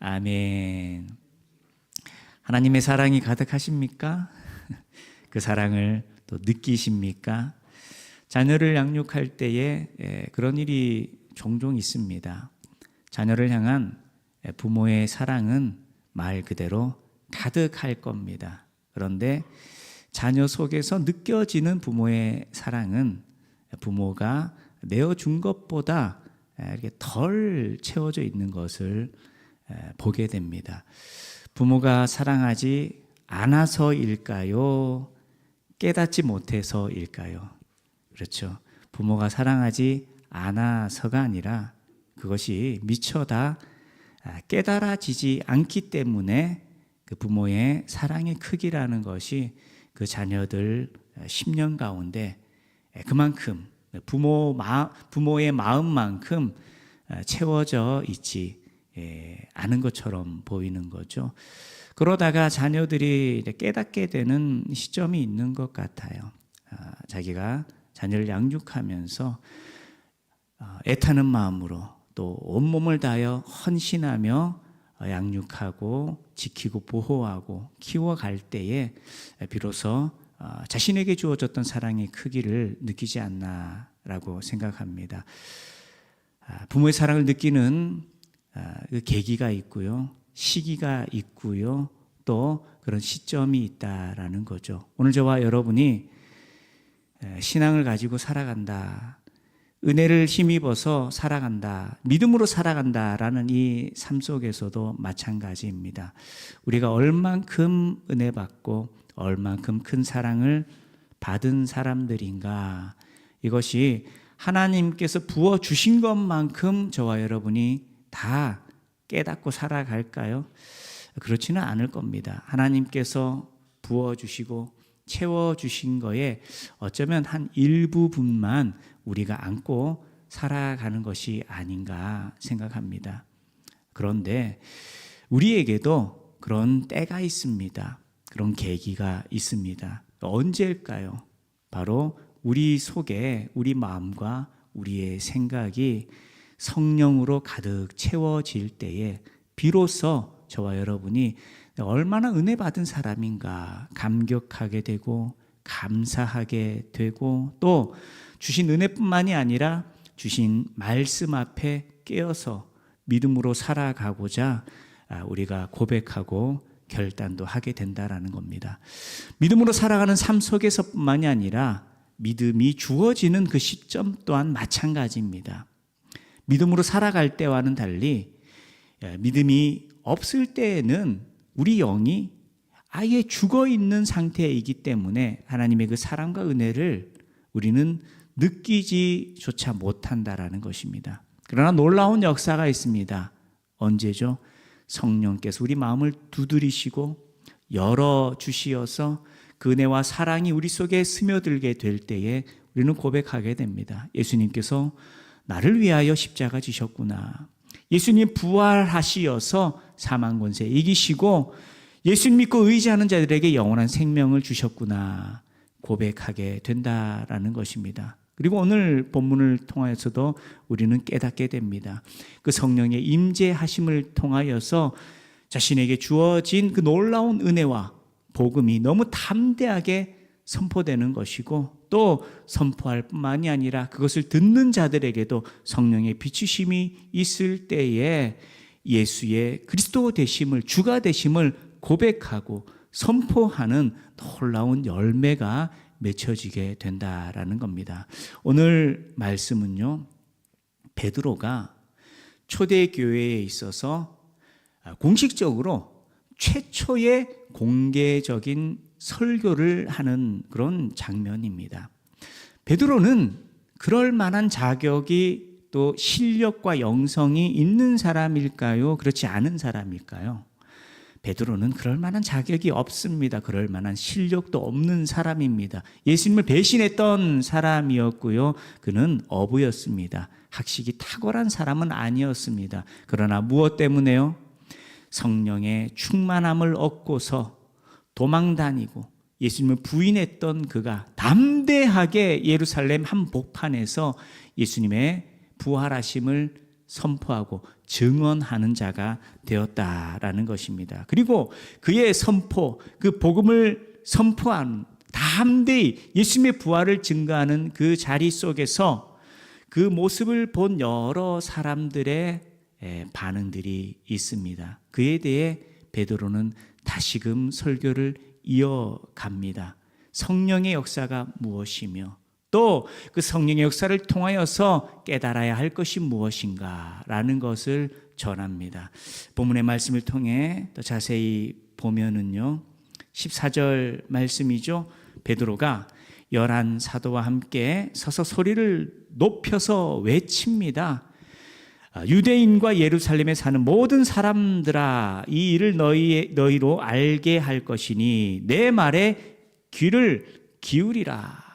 아멘. 하나님의 사랑이 가득하십니까? 그 사랑을 또 느끼십니까? 자녀를 양육할 때에 그런 일이 종종 있습니다. 자녀를 향한 부모의 사랑은 말 그대로 가득할 겁니다. 그런데 자녀 속에서 느껴지는 부모의 사랑은 부모가 내어준 것보다 이렇게 덜 채워져 있는 것을 보게 됩니다. 부모가 사랑하지 않아서일까요? 깨닫지 못해서일까요? 그렇죠. 부모가 사랑하지 않아서가 아니라 그것이 미처 다 깨달아지지 않기 때문에 그 부모의 사랑의 크기라는 것이 그 자녀들 10년 가운데 그만큼 부모의 마음만큼 채워져 있지 않은 것처럼 보이는 거죠. 그러다가 자녀들이 깨닫게 되는 시점이 있는 것 같아요. 자기가 자녀를 양육하면서 애타는 마음으로 또 온몸을 다하여 헌신하며 양육하고 지키고 보호하고 키워갈 때에 비로소 자신에게 주어졌던 사랑의 크기를 느끼지 않나라고 생각합니다. 부모의 사랑을 느끼는 그 계기가 있고요, 시기가 있고요, 또 그런 시점이 있다라는 거죠. 오늘 저와 여러분이 신앙을 가지고 살아간다, 은혜를 힘입어서 살아간다, 믿음으로 살아간다라는 이 삶 속에서도 마찬가지입니다. 우리가 얼만큼 은혜 받고 얼만큼 큰 사랑을 받은 사람들인가, 이것이 하나님께서 부어주신 것만큼 저와 여러분이 다 깨닫고 살아갈까요? 그렇지는 않을 겁니다. 하나님께서 부어주시고 채워주신 거에 어쩌면 한 일부분만 우리가 안고 살아가는 것이 아닌가 생각합니다. 그런데 우리에게도 그런 때가 있습니다. 그런 계기가 있습니다. 언제일까요? 바로 우리 속에 우리 마음과 우리의 생각이 성령으로 가득 채워질 때에 비로소 저와 여러분이 얼마나 은혜 받은 사람인가 감격하게 되고 감사하게 되고, 또 주신 은혜뿐만이 아니라 주신 말씀 앞에 깨어서 믿음으로 살아가고자 우리가 고백하고 결단도 하게 된다라는 겁니다. 믿음으로 살아가는 삶 속에서뿐만이 아니라 믿음이 주어지는 그 시점 또한 마찬가지입니다. 믿음으로 살아갈 때와는 달리 믿음이 없을 때에는 우리 영이 아예 죽어있는 상태이기 때문에 하나님의 그 사랑과 은혜를 우리는 느끼지조차 못한다라는 것입니다. 그러나 놀라운 역사가 있습니다. 언제죠? 성령께서 우리 마음을 두드리시고 열어주시어서 그 은혜와 사랑이 우리 속에 스며들게 될 때에 우리는 고백하게 됩니다. 예수님께서 나를 위하여 십자가 지셨구나. 예수님 부활하시어서 사망 권세 이기시고 예수님 믿고 의지하는 자들에게 영원한 생명을 주셨구나 고백하게 된다라는 것입니다. 그리고 오늘 본문을 통하여서도 우리는 깨닫게 됩니다. 그 성령의 임재하심을 통하여서 자신에게 주어진 그 놀라운 은혜와 복음이 너무 담대하게 선포되는 것이고, 또 선포할 뿐만이 아니라 그것을 듣는 자들에게도 성령의 비추심이 있을 때에 예수의 그리스도 되심을, 주가 되심을 고백하고 선포하는 놀라운 열매가 맺혀지게 된다라는 겁니다. 오늘 말씀은요, 베드로가 초대교회에 있어서 공식적으로 최초의 공개적인 설교를 하는 그런 장면입니다. 베드로는 그럴 만한 자격이 또 실력과 영성이 있는 사람일까요? 그렇지 않은 사람일까요? 베드로는 그럴 만한 자격이 없습니다. 그럴 만한 실력도 없는 사람입니다. 예수님을 배신했던 사람이었고요. 그는 어부였습니다. 학식이 탁월한 사람은 아니었습니다. 그러나 무엇 때문에요? 성령의 충만함을 얻고서 도망다니고 예수님을 부인했던 그가 담대하게 예루살렘 한복판에서 예수님의 부활하심을 선포하고 증언하는 자가 되었다라는 것입니다. 그리고 그의 선포, 그 복음을 선포한 다 함대히 예수님의 부활을 증거하는 그 자리 속에서 그 모습을 본 여러 사람들의 반응들이 있습니다. 그에 대해 베드로는 다시금 설교를 이어갑니다. 성령의 역사가 무엇이며 또 그 성령의 역사를 통하여서 깨달아야 할 것이 무엇인가라는 것을 전합니다. 본문의 말씀을 통해 더 자세히 보면은요, 14절 말씀이죠. 베드로가 11 사도와 함께 서서 소리를 높여서 외칩니다. 유대인과 예루살렘에 사는 모든 사람들아, 이 일을 너희로 알게 할 것이니 내 말에 귀를 기울이라.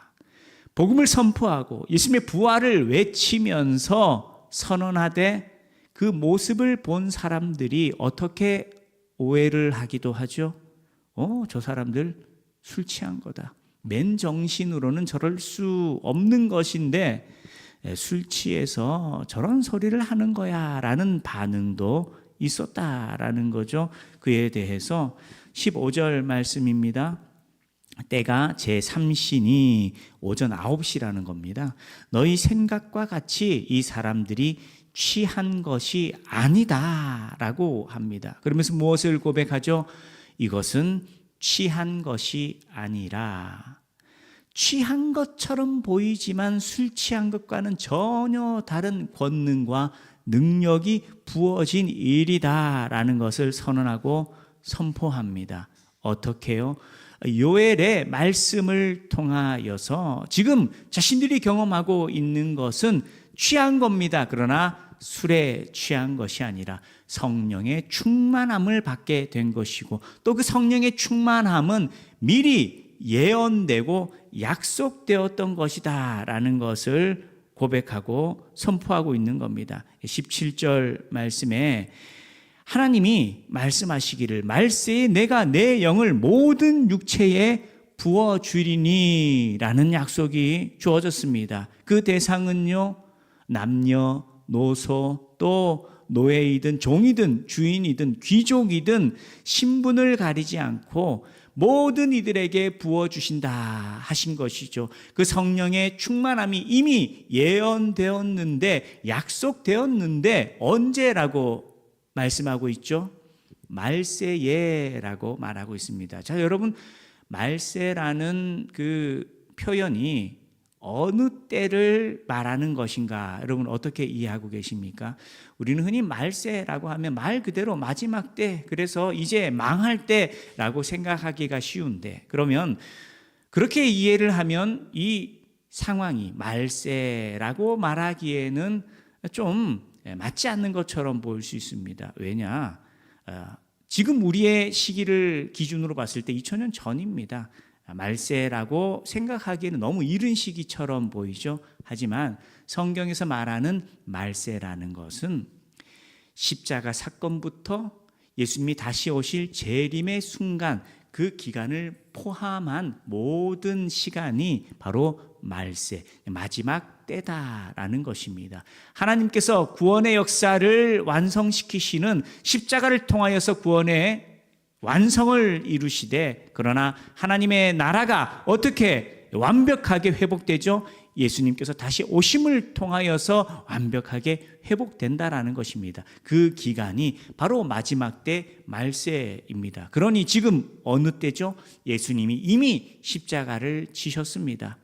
복음을 선포하고 예수님의 부활을 외치면서 선언하되 그 모습을 본 사람들이 어떻게 오해를 하기도 하죠. 저 사람들 술 취한 거다. 맨정신으로는 저럴 수 없는 것인데 술 취해서 저런 소리를 하는 거야 라는 반응도 있었다라는 거죠. 그에 대해서 15절 말씀입니다. 때가 제3신이 오전 9시라는 겁니다. 너희 생각과 같이 이 사람들이 취한 것이 아니다 라고 합니다. 그러면서 무엇을 고백하죠? 이것은 취한 것이 아니라, 취한 것처럼 보이지만 술 취한 것과는 전혀 다른 권능과 능력이 부어진 일이다 라는 것을 선언하고 선포합니다. 어떻게요? 요엘의 말씀을 통하여서 지금 자신들이 경험하고 있는 것은 취한 겁니다. 그러나 술에 취한 것이 아니라 성령의 충만함을 받게 된 것이고, 또 그 성령의 충만함은 미리 예언되고 약속되었던 것이다 라는 것을 고백하고 선포하고 있는 겁니다. 17절 말씀에 하나님이 말씀하시기를 말세에 내가 내 영을 모든 육체에 부어주리니 라는 약속이 주어졌습니다. 그 대상은요, 남녀, 노소, 또 노예이든 종이든 주인이든 귀족이든 신분을 가리지 않고 모든 이들에게 부어주신다 하신 것이죠. 그 성령의 충만함이 이미 예언되었는데, 약속되었는데 언제라고 말씀하고 있죠? 말세에라고 말하고 있습니다. 자, 여러분, 말세라는 그 표현이 어느 때를 말하는 것인가, 여러분 어떻게 이해하고 계십니까? 우리는 흔히 말세라고 하면 말 그대로 마지막 때, 그래서 이제 망할 때라고 생각하기가 쉬운데, 그러면 그렇게 이해를 하면 이 상황이 말세라고 말하기에는 좀 맞지 않는 것처럼 보일 수 있습니다. 왜냐? 지금 우리의 시기를 기준으로 봤을 때 2000년 전입니다. 말세라고 생각하기에는 너무 이른 시기처럼 보이죠. 하지만 성경에서 말하는 말세라는 것은 십자가 사건부터 예수님이 다시 오실 재림의 순간, 그 기간을 포함한 모든 시간이 바로 말세, 마지막 때다라는 것입니다. 하나님께서 구원의 역사를 완성시키시는 십자가를 통하여서 구원의 완성을 이루시되, 그러나 하나님의 나라가 어떻게 완벽하게 회복되죠? 예수님께서 다시 오심을 통하여서 완벽하게 회복된다라는 것입니다. 그 기간이 바로 마지막 때 말세입니다. 그러니 지금 어느 때죠? 예수님이 이미 십자가를 지셨습니다.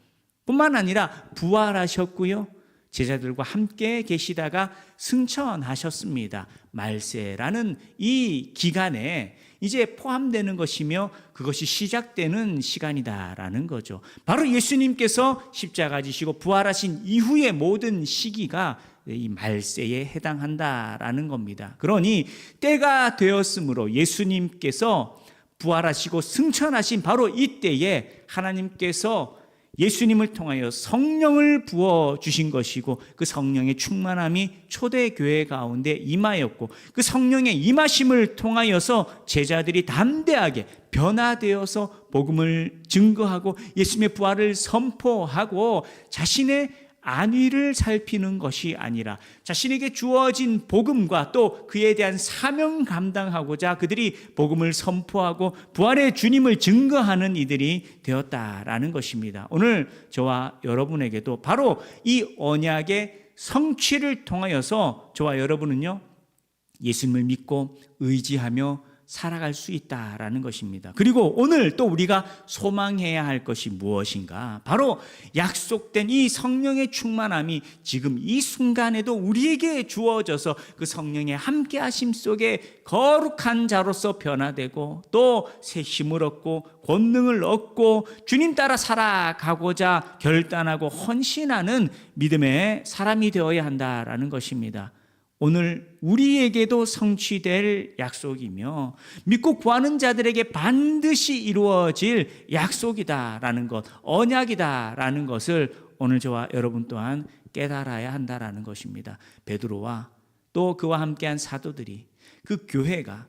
뿐만 아니라 부활하셨고요, 제자들과 함께 계시다가 승천하셨습니다. 말세라는 이 기간에 이제 포함되는 것이며 그것이 시작되는 시간이다라는 거죠. 바로 예수님께서 십자가 지시고 부활하신 이후의 모든 시기가 이 말세에 해당한다라는 겁니다. 그러니 때가 되었으므로 예수님께서 부활하시고 승천하신 바로 이때에 하나님께서 예수님을 통하여 성령을 부어주신 것이고, 그 성령의 충만함이 초대교회 가운데 임하였고, 그 성령의 임하심을 통하여서 제자들이 담대하게 변화되어서 복음을 증거하고 예수님의 부활을 선포하고 자신의 안위를 살피는 것이 아니라 자신에게 주어진 복음과 또 그에 대한 사명 감당하고자 그들이 복음을 선포하고 부활의 주님을 증거하는 이들이 되었다라는 것입니다. 오늘 저와 여러분에게도 바로 이 언약의 성취를 통하여서 저와 여러분은요, 예수님을 믿고 의지하며 살아갈 수 있다라는 것입니다. 그리고 오늘 또 우리가 소망해야 할 것이 무엇인가? 바로 약속된 이 성령의 충만함이 지금 이 순간에도 우리에게 주어져서 그 성령의 함께하심 속에 거룩한 자로서 변화되고 또 새 힘을 얻고 권능을 얻고 주님 따라 살아가고자 결단하고 헌신하는 믿음의 사람이 되어야 한다라는 것입니다. 오늘 우리에게도 성취될 약속이며 믿고 구하는 자들에게 반드시 이루어질 약속이다라는 것, 언약이다라는 것을 오늘 저와 여러분 또한 깨달아야 한다라는 것입니다. 베드로와 또 그와 함께한 사도들이, 그 교회가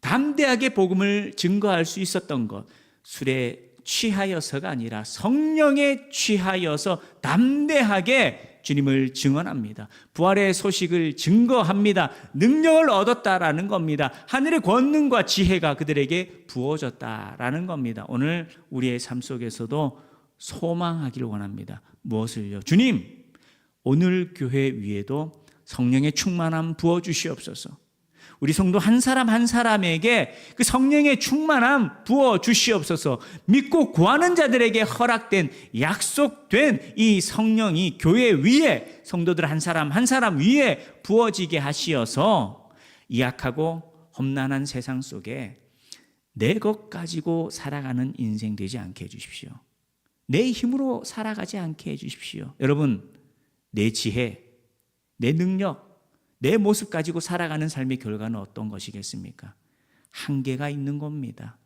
담대하게 복음을 증거할 수 있었던 것, 술에 취하여서가 아니라 성령에 취하여서 담대하게 주님을 증언합니다. 부활의 소식을 증거합니다. 능력을 얻었다라는 겁니다. 하늘의 권능과 지혜가 그들에게 부어졌다라는 겁니다. 오늘 우리의 삶 속에서도 소망하기를 원합니다. 무엇을요? 주님, 오늘 교회 위에도 성령의 충만함 부어주시옵소서. 우리 성도 한 사람 한 사람에게 그 성령의 충만함 부어 주시옵소서. 믿고 구하는 자들에게 허락된 약속된 이 성령이 교회 위에, 성도들 한 사람 한 사람 위에 부어지게 하시어서 이 악하고 험난한 세상 속에 내 것 가지고 살아가는 인생 되지 않게 해주십시오. 내 힘으로 살아가지 않게 해주십시오. 여러분, 내 지혜, 내 능력, 내 모습 가지고 살아가는 삶의 결과는 어떤 것이겠습니까? 한계가 있는 겁니다.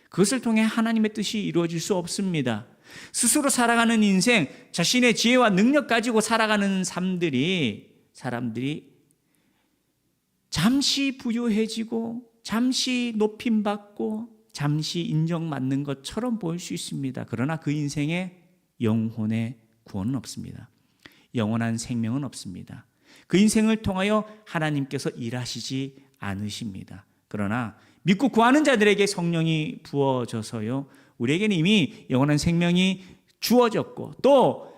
그것을 통해 하나님의 뜻이 이루어질 수 없습니다. 스스로 살아가는 인생, 자신의 지혜와 능력 가지고 살아가는 사람들이 잠시 부유해지고 잠시 높임받고 잠시 인정받는 것처럼 보일 수 있습니다. 그러나 그 인생에 영혼의 구원은 없습니다. 영원한 생명은 없습니다. 그 인생을 통하여 하나님께서 일하시지 않으십니다. 그러나 믿고 구하는 자들에게 성령이 부어져서요, 우리에게는 이미 영원한 생명이 주어졌고 또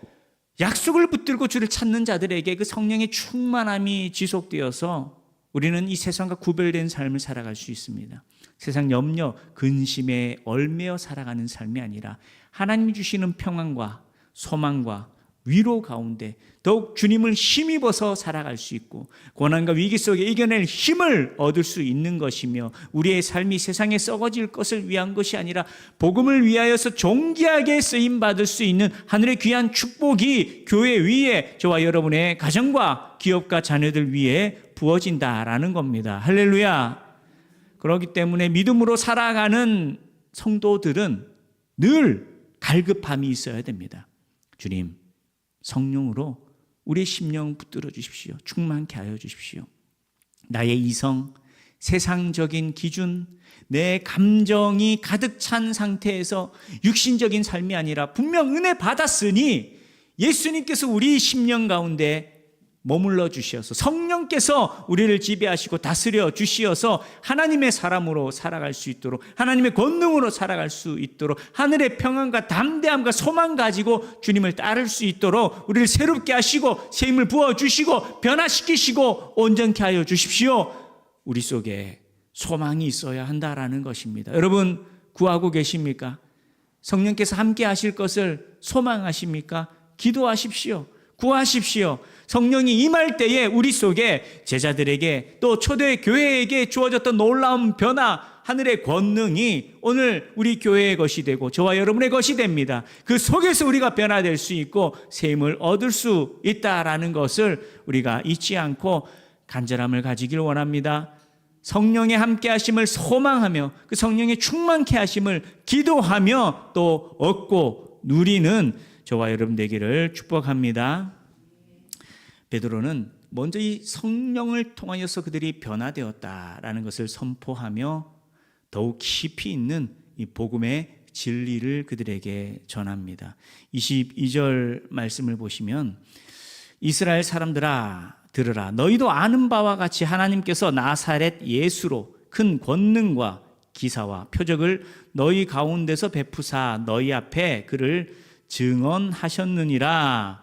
약속을 붙들고 주를 찾는 자들에게 그 성령의 충만함이 지속되어서 우리는 이 세상과 구별된 삶을 살아갈 수 있습니다. 세상 염려, 근심에 얽매여 살아가는 삶이 아니라 하나님이 주시는 평안과 소망과 위로 가운데 더욱 주님을 힘입어서 살아갈 수 있고 고난과 위기 속에 이겨낼 힘을 얻을 수 있는 것이며, 우리의 삶이 세상에 썩어질 것을 위한 것이 아니라 복음을 위하여서 존귀하게 쓰임받을 수 있는 하늘의 귀한 축복이 교회 위에 저와 여러분의 가정과 기업과 자녀들 위에 부어진다라는 겁니다. 할렐루야. 그렇기 때문에 믿음으로 살아가는 성도들은 늘 갈급함이 있어야 됩니다. 주님, 성령으로 우리의 심령 붙들어 주십시오. 충만케 하여 주십시오. 나의 이성, 세상적인 기준, 내 감정이 가득 찬 상태에서 육신적인 삶이 아니라 분명 은혜 받았으니 예수님께서 우리 심령 가운데 머물러 주시어서 성령께서 우리를 지배하시고 다스려 주시어서 하나님의 사람으로 살아갈 수 있도록, 하나님의 권능으로 살아갈 수 있도록, 하늘의 평안과 담대함과 소망 가지고 주님을 따를 수 있도록 우리를 새롭게 하시고 새 힘을 부어주시고 변화시키시고 온전케 하여 주십시오. 우리 속에 소망이 있어야 한다라는 것입니다. 여러분, 구하고 계십니까? 성령께서 함께 하실 것을 소망하십니까? 기도하십시오. 구하십시오. 성령이 임할 때에 우리 속에 제자들에게 또 초대 교회에게 주어졌던 놀라운 변화, 하늘의 권능이 오늘 우리 교회의 것이 되고 저와 여러분의 것이 됩니다. 그 속에서 우리가 변화될 수 있고 새 힘을 얻을 수 있다라는 것을 우리가 잊지 않고 간절함을 가지길 원합니다. 성령의 함께 하심을 소망하며 그 성령의 충만케 하심을 기도하며 또 얻고 누리는 저와 여러분 되기를 축복합니다. 베드로는 먼저 이 성령을 통하여서 그들이 변화되었다라는 것을 선포하며 더욱 깊이 있는 이 복음의 진리를 그들에게 전합니다. 22절 말씀을 보시면 이스라엘 사람들아 들으라. 너희도 아는 바와 같이 하나님께서 나사렛 예수로 큰 권능과 기사와 표적을 너희 가운데서 베푸사 너희 앞에 그를 증언하셨느니라.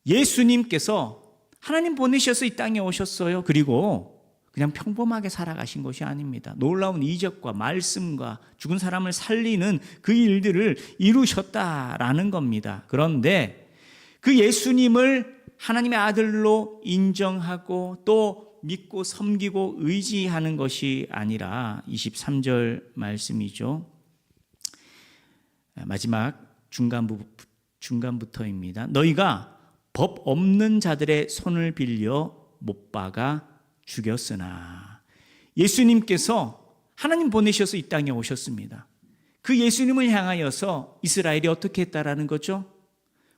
예수님께서 하나님 보내셔서 이 땅에 오셨어요. 그리고 그냥 평범하게 살아가신 것이 아닙니다. 놀라운 이적과 말씀과 죽은 사람을 살리는 그 일들을 이루셨다라는 겁니다. 그런데 그 예수님을 하나님의 아들로 인정하고 또 믿고 섬기고 의지하는 것이 아니라 23절 말씀이죠. 마지막 중간부터입니다. 너희가 법 없는 자들의 손을 빌려 못 박아 죽였으나. 예수님께서 하나님 보내셔서 이 땅에 오셨습니다. 그 예수님을 향하여서 이스라엘이 어떻게 했다라는 거죠?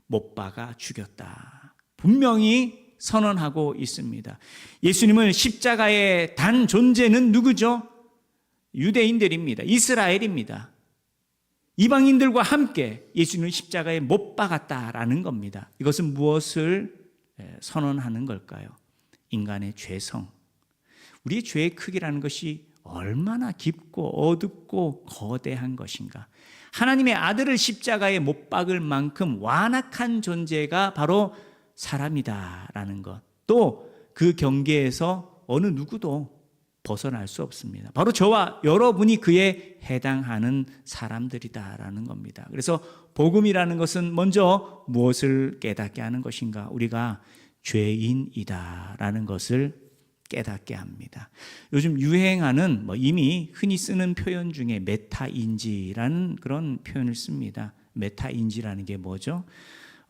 못 박아 죽였다. 분명히 선언하고 있습니다. 예수님을 십자가에 단 존재는 누구죠? 유대인들입니다. 이스라엘입니다. 이방인들과 함께 예수님을 십자가에 못 박았다라는 겁니다. 이것은 무엇을 선언하는 걸까요? 인간의 죄성. 우리의 죄의 크기라는 것이 얼마나 깊고 어둡고 거대한 것인가. 하나님의 아들을 십자가에 못 박을 만큼 완악한 존재가 바로 사람이다라는 것. 또 그 경계에서 어느 누구도 벗어날 수 없습니다. 바로 저와 여러분이 그에 해당하는 사람들이다라는 겁니다. 그래서 복음이라는 것은 먼저 무엇을 깨닫게 하는 것인가? 우리가 죄인이다라는 것을 깨닫게 합니다. 요즘 유행하는 이미 흔히 쓰는 표현 중에 메타인지라는 그런 표현을 씁니다. 메타인지라는 게 뭐죠?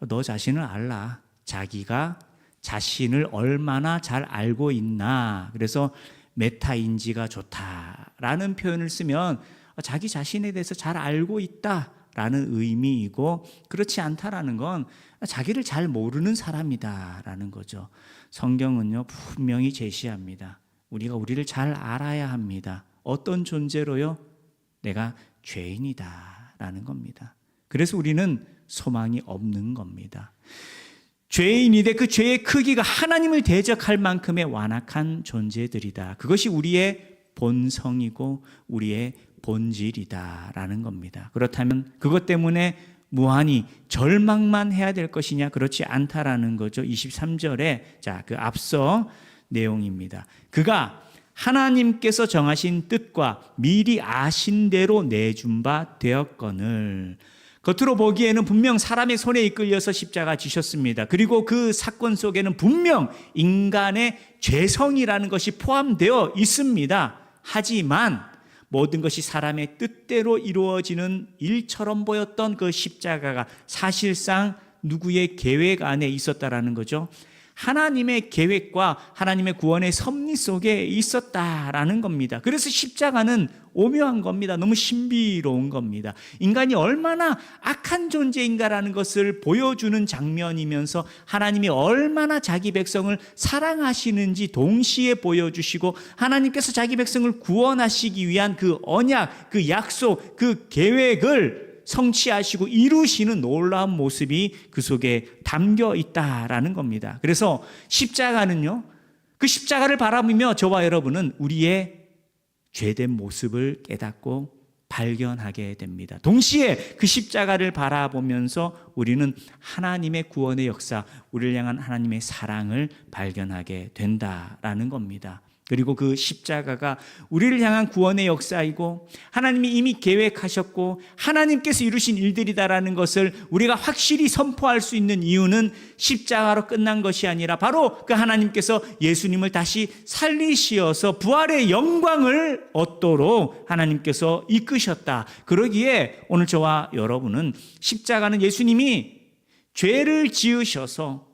너 자신을 알라. 자기가 자신을 얼마나 잘 알고 있나. 그래서 메타인지가 좋다라는 표현을 쓰면 자기 자신에 대해서 잘 알고 있다라는 의미이고, 그렇지 않다라는 건 자기를 잘 모르는 사람이다라는 거죠. 성경은요 분명히 제시합니다. 우리가 우리를 잘 알아야 합니다. 어떤 존재로요? 내가 죄인이다라는 겁니다. 그래서 우리는 소망이 없는 겁니다. 죄인인데 그 죄의 크기가 하나님을 대적할 만큼의 완악한 존재들이다. 그것이 우리의 본성이고 우리의 본질이다라는 겁니다. 그렇다면 그것 때문에 무한히 절망만 해야 될 것이냐? 그렇지 않다라는 거죠. 23절에 그 앞서 내용입니다. 그가 하나님께서 정하신 뜻과 미리 아신 대로 내준 바 되었거늘. 겉으로 보기에는 분명 사람의 손에 이끌려서 십자가 지셨습니다. 그리고 그 사건 속에는 분명 인간의 죄성이라는 것이 포함되어 있습니다. 하지만 모든 것이 사람의 뜻대로 이루어지는 일처럼 보였던 그 십자가가 사실상 누구의 계획 안에 있었다라는 거죠. 하나님의 계획과 하나님의 구원의 섭리 속에 있었다라는 겁니다. 그래서 십자가는 오묘한 겁니다. 너무 신비로운 겁니다. 인간이 얼마나 악한 존재인가라는 것을 보여주는 장면이면서 하나님이 얼마나 자기 백성을 사랑하시는지 동시에 보여주시고, 하나님께서 자기 백성을 구원하시기 위한 그 언약, 그 약속, 그 계획을 성취하시고 이루시는 놀라운 모습이 그 속에 담겨 있다라는 겁니다. 그래서 십자가는요, 그 십자가를 바라보며 저와 여러분은 우리의 죄된 모습을 깨닫고 발견하게 됩니다. 동시에 그 십자가를 바라보면서 우리는 하나님의 구원의 역사, 우리를 향한 하나님의 사랑을 발견하게 된다라는 겁니다. 그리고 그 십자가가 우리를 향한 구원의 역사이고 하나님이 이미 계획하셨고 하나님께서 이루신 일들이다라는 것을 우리가 확실히 선포할 수 있는 이유는 십자가로 끝난 것이 아니라 바로 그 하나님께서 예수님을 다시 살리시어서 부활의 영광을 얻도록 하나님께서 이끄셨다. 그러기에 오늘 저와 여러분은 십자가는 예수님이 죄를 지으셔서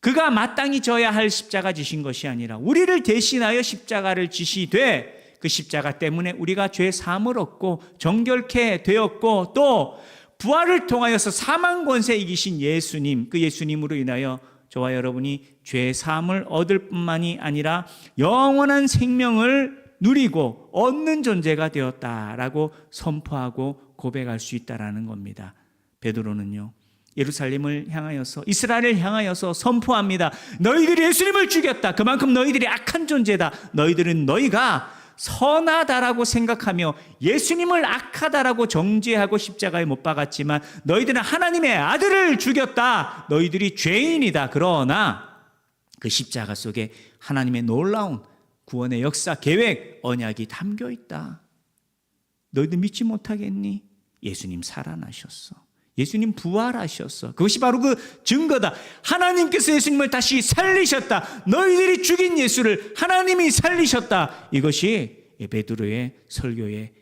그가 마땅히 져야 할 십자가 지신 것이 아니라 우리를 대신하여 십자가를 지시되 그 십자가 때문에 우리가 죄 사함을 얻고 정결케 되었고 또 부활을 통하여서 사망 권세 이기신 예수님, 그 예수님으로 인하여 저와 여러분이 죄 사함을 얻을 뿐만이 아니라 영원한 생명을 누리고 얻는 존재가 되었다라고 선포하고 고백할 수 있다라는 겁니다. 베드로는요, 예루살렘을 향하여서, 이스라엘을 향하여서 선포합니다. 너희들이 예수님을 죽였다. 그만큼 너희들이 악한 존재다. 너희가 선하다라고 생각하며 예수님을 악하다라고 정죄하고 십자가에 못 박았지만 너희들은 하나님의 아들을 죽였다. 너희들이 죄인이다. 그러나 그 십자가 속에 하나님의 놀라운 구원의 역사, 계획, 언약이 담겨 있다. 너희들 믿지 못하겠니? 예수님 살아나셨어. 예수님 부활하셨어. 그것이 바로 그 증거다. 하나님께서 예수님을 다시 살리셨다. 너희들이 죽인 예수를 하나님이 살리셨다. 이것이 베드로의 설교의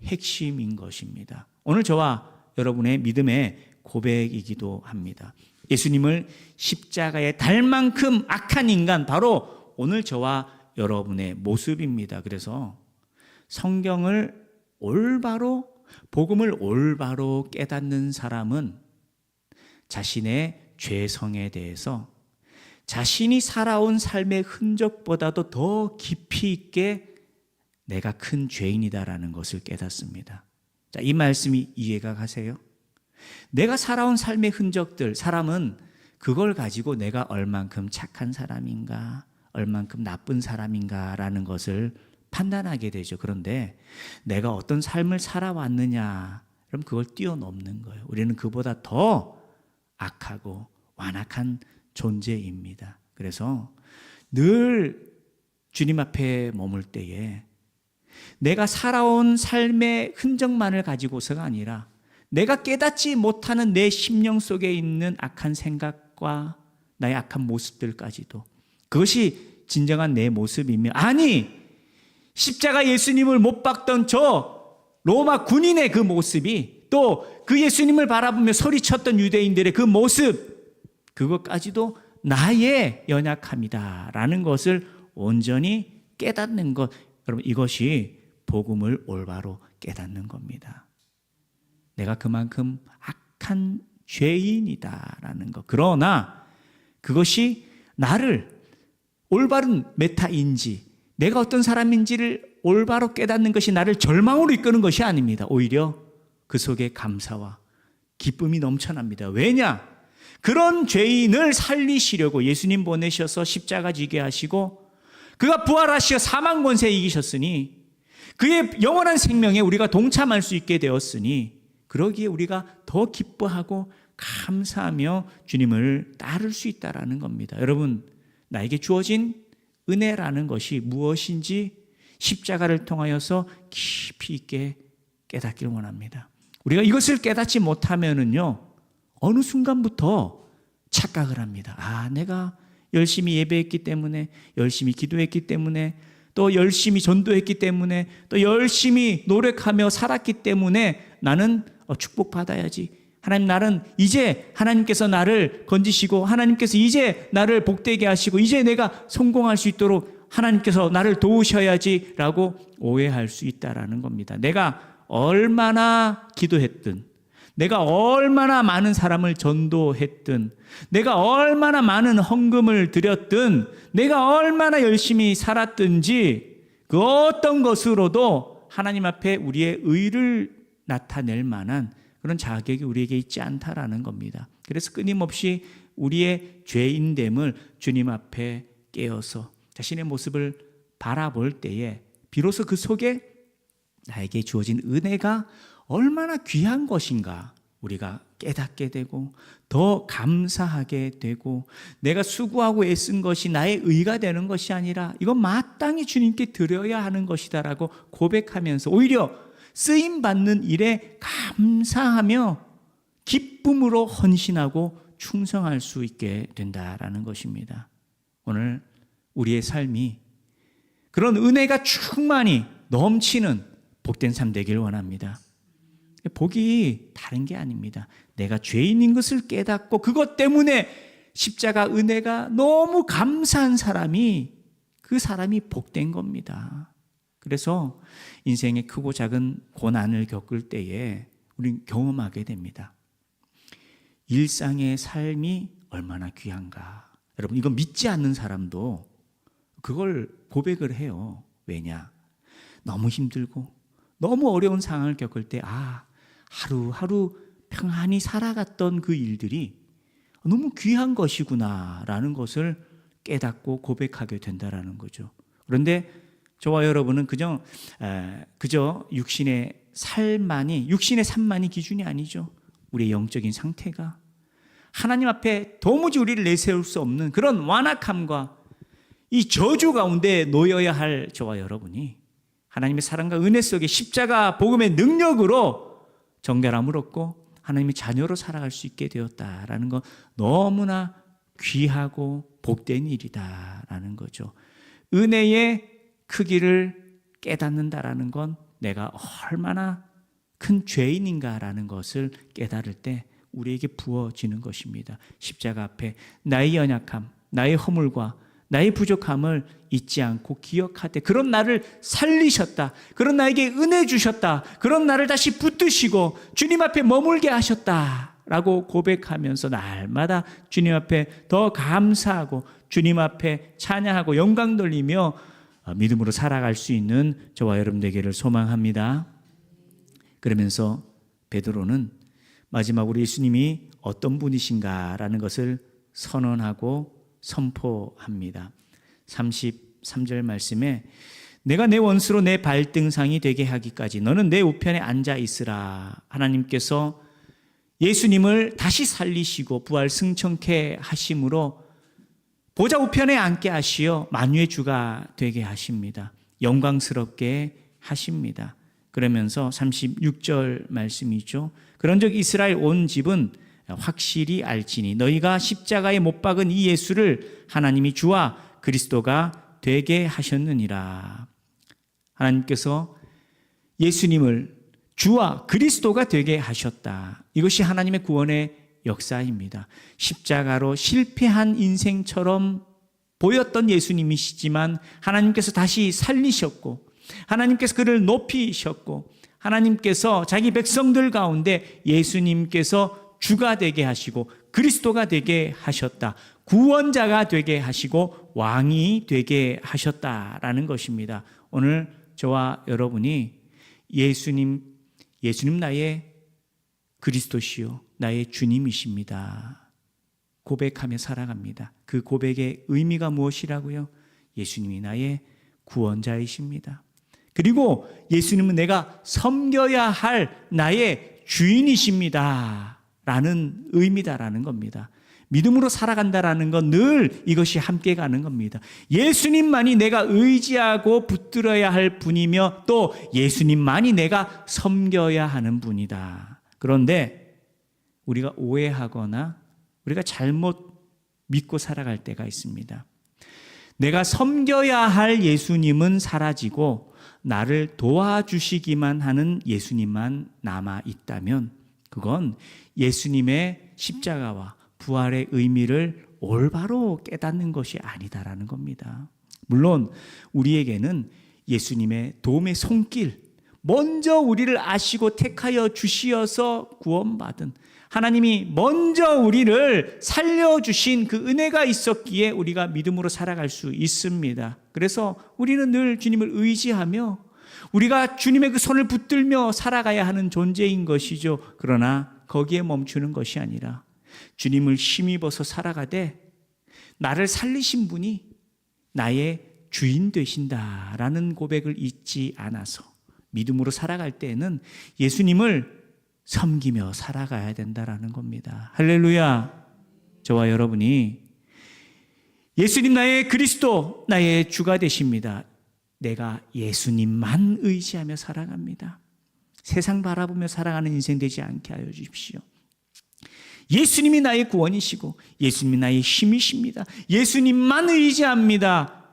핵심인 것입니다. 오늘 저와 여러분의 믿음의 고백이기도 합니다. 예수님을 십자가에 달 만큼 악한 인간, 바로 오늘 저와 여러분의 모습입니다. 그래서 성경을 올바로, 복음을 올바로 깨닫는 사람은 자신의 죄성에 대해서 자신이 살아온 삶의 흔적보다도 더 깊이 있게 내가 큰 죄인이다라는 것을 깨닫습니다. 자, 이 말씀이 이해가 가세요? 내가 살아온 삶의 흔적들, 사람은 그걸 가지고 내가 얼만큼 착한 사람인가, 얼만큼 나쁜 사람인가라는 것을 판단하게 되죠. 그런데 내가 어떤 삶을 살아왔느냐, 그럼 그걸 뛰어넘는 거예요. 우리는 그보다 더 악하고 완악한 존재입니다. 그래서 늘 주님 앞에 머물 때에 내가 살아온 삶의 흔적만을 가지고서가 아니라 내가 깨닫지 못하는 내 심령 속에 있는 악한 생각과 나의 악한 모습들까지도, 그것이 진정한 내 모습이며, 아니 십자가 예수님을 못 박던 저 로마 군인의 그 모습이, 또 그 예수님을 바라보며 소리쳤던 유대인들의 그 모습, 그것까지도 나의 연약함이다라는 것을 온전히 깨닫는 것, 여러분 이것이 복음을 올바로 깨닫는 겁니다. 내가 그만큼 악한 죄인이다라는 것. 그러나 그것이 나를 올바른 메타인지, 내가 어떤 사람인지를 올바로 깨닫는 것이 나를 절망으로 이끄는 것이 아닙니다. 오히려 그 속에 감사와 기쁨이 넘쳐납니다. 왜냐? 그런 죄인을 살리시려고 예수님 보내셔서 십자가 지게 하시고 그가 부활하시어 사망 권세 이기셨으니 그의 영원한 생명에 우리가 동참할 수 있게 되었으니 그러기에 우리가 더 기뻐하고 감사하며 주님을 따를 수 있다라는 겁니다. 여러분, 나에게 주어진 은혜라는 것이 무엇인지 십자가를 통하여서 깊이 있게 깨닫기를 원합니다. 우리가 이것을 깨닫지 못하면은요, 어느 순간부터 착각을 합니다. 아, 내가 열심히 예배했기 때문에, 열심히 기도했기 때문에, 또 열심히 전도했기 때문에, 또 열심히 노력하며 살았기 때문에 나는 축복받아야지. 하나님, 나는 이제 하나님께서 나를 건지시고 하나님께서 이제 나를 복되게 하시고 이제 내가 성공할 수 있도록 하나님께서 나를 도우셔야지 라고 오해할 수 있다라는 겁니다. 내가 얼마나 기도했든, 내가 얼마나 많은 사람을 전도했든, 내가 얼마나 많은 헌금을 드렸든, 내가 얼마나 열심히 살았든지 그 어떤 것으로도 하나님 앞에 우리의 의를 나타낼 만한 그런 자격이 우리에게 있지 않다라는 겁니다. 그래서 끊임없이 우리의 죄인됨을 주님 앞에 깨어서 자신의 모습을 바라볼 때에 비로소 그 속에 나에게 주어진 은혜가 얼마나 귀한 것인가 우리가 깨닫게 되고 더 감사하게 되고, 내가 수고하고 애쓴 것이 나의 의가 되는 것이 아니라 이건 마땅히 주님께 드려야 하는 것이다라고 고백하면서 오히려 쓰임받는 일에 감사하며 기쁨으로 헌신하고 충성할 수 있게 된다라는 것입니다. 오늘 우리의 삶이 그런 은혜가 충만히 넘치는 복된 삶 되길 원합니다. 복이 다른 게 아닙니다. 내가 죄인인 것을 깨닫고 그것 때문에 십자가 은혜가 너무 감사한 사람이, 그 사람이 복된 겁니다. 그래서 인생의 크고 작은 고난을 겪을 때에 우리는 경험하게 됩니다. 일상의 삶이 얼마나 귀한가. 여러분, 이거 믿지 않는 사람도 그걸 고백을 해요. 왜냐? 너무 힘들고 너무 어려운 상황을 겪을 때 하루하루 평안히 살아갔던 그 일들이 너무 귀한 것이구나라는 것을 깨닫고 고백하게 된다라는 거죠. 그런데 저와 여러분은 그저 육신의 삶만이 기준이 아니죠. 우리의 영적인 상태가 하나님 앞에 도무지 우리를 내세울 수 없는 그런 완악함과 이 저주 가운데 놓여야 할 저와 여러분이 하나님의 사랑과 은혜 속에 십자가 복음의 능력으로 정결함을 얻고 하나님의 자녀로 살아갈 수 있게 되었다라는 건 너무나 귀하고 복된 일이다라는 거죠. 은혜의 크기를 깨닫는다라는 건 내가 얼마나 큰 죄인인가라는 것을 깨달을 때 우리에게 부어지는 것입니다. 십자가 앞에 나의 연약함, 나의 허물과 나의 부족함을 잊지 않고 기억하되 그런 나를 살리셨다. 그런 나에게 은혜 주셨다. 그런 나를 다시 붙드시고 주님 앞에 머물게 하셨다. 라고 고백하면서 날마다 주님 앞에 더 감사하고 주님 앞에 찬양하고 영광 돌리며 믿음으로 살아갈 수 있는 저와 여러분 되기를 소망합니다. 그러면서 베드로는 마지막으로 예수님이 어떤 분이신가라는 것을 선언하고 선포합니다. 33절 말씀에 내가 내 원수로 내 발등상이 되게 하기까지 너는 내 우편에 앉아 있으라. 하나님께서 예수님을 다시 살리시고 부활 승천케 하심으로 보좌 우편에 앉게 하시어 만유의 주가 되게 하십니다. 영광스럽게 하십니다. 그러면서 36절 말씀이죠. 그런즉 이스라엘 온 집은 확실히 알지니 너희가 십자가에 못 박은 이 예수를 하나님이 주와 그리스도가 되게 하셨느니라. 하나님께서 예수님을 주와 그리스도가 되게 하셨다. 이것이 하나님의 구원의 역사입니다. 십자가로 실패한 인생처럼 보였던 예수님이시지만 하나님께서 다시 살리셨고 하나님께서 그를 높이셨고 하나님께서 자기 백성들 가운데 예수님께서 주가 되게 하시고 그리스도가 되게 하셨다. 구원자가 되게 하시고 왕이 되게 하셨다라는 것입니다. 오늘 저와 여러분이 예수님 나의 그리스도시요 나의 주님이십니다. 고백하며 살아갑니다. 그 고백의 의미가 무엇이라고요? 예수님이 나의 구원자이십니다. 그리고 예수님은 내가 섬겨야 할 나의 주인이십니다. 라는 의미다라는 겁니다. 믿음으로 살아간다라는 건 늘 이것이 함께 가는 겁니다. 예수님만이 내가 의지하고 붙들어야 할 분이며 또 예수님만이 내가 섬겨야 하는 분이다. 그런데 우리가 오해하거나 우리가 잘못 믿고 살아갈 때가 있습니다. 내가 섬겨야 할 예수님은 사라지고 나를 도와주시기만 하는 예수님만 남아 있다면 그건 예수님의 십자가와 부활의 의미를 올바로 깨닫는 것이 아니다라는 겁니다. 물론 우리에게는 예수님의 도움의 손길, 먼저 우리를 아시고 택하여 주시어서 구원받은 하나님이 먼저 우리를 살려주신 그 은혜가 있었기에 우리가 믿음으로 살아갈 수 있습니다. 그래서 우리는 늘 주님을 의지하며 우리가 주님의 그 손을 붙들며 살아가야 하는 존재인 것이죠. 그러나 거기에 멈추는 것이 아니라 주님을 힘입어서 살아가되 나를 살리신 분이 나의 주인 되신다라는 고백을 잊지 않아서 믿음으로 살아갈 때에는 예수님을 섬기며 살아가야 된다라는 겁니다. 할렐루야. 저와 여러분이 예수님 나의 그리스도 나의 주가 되십니다. 내가 예수님만 의지하며 살아갑니다. 세상 바라보며 살아가는 인생 되지 않게 하여 주십시오. 예수님이 나의 구원이시고 예수님이 나의 힘이십니다. 예수님만 의지합니다.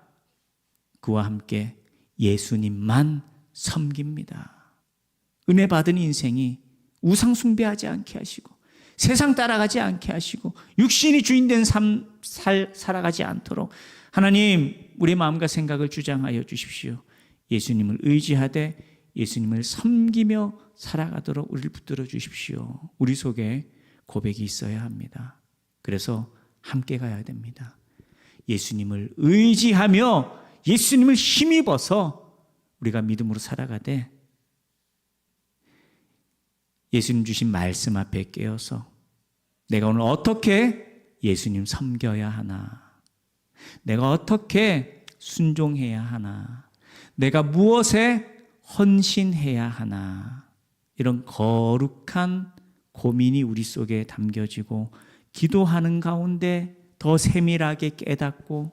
그와 함께 예수님만 섬깁니다. 은혜 받은 인생이 우상 숭배하지 않게 하시고 세상 따라가지 않게 하시고 육신이 주인된 삶 살아가지 않도록 하나님 우리의 마음과 생각을 주장하여 주십시오. 예수님을 의지하되 예수님을 섬기며 살아가도록 우리를 붙들어 주십시오. 우리 속에 고백이 있어야 합니다. 그래서 함께 가야 됩니다. 예수님을 의지하며 예수님을 힘입어서 우리가 믿음으로 살아가되 예수님 주신 말씀 앞에 깨어서 내가 오늘 어떻게 예수님 섬겨야 하나, 내가 어떻게 순종해야 하나, 내가 무엇에 헌신해야 하나, 이런 거룩한 고민이 우리 속에 담겨지고 기도하는 가운데 더 세밀하게 깨닫고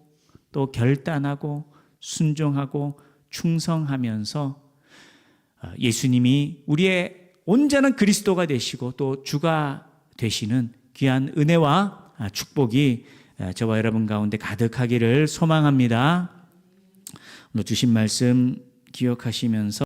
또 결단하고 순종하고 충성하면서 예수님이 우리의 온전한 그리스도가 되시고 또 주가 되시는 귀한 은혜와 축복이 저와 여러분 가운데 가득하기를 소망합니다. 오늘 주신 말씀 기억하시면서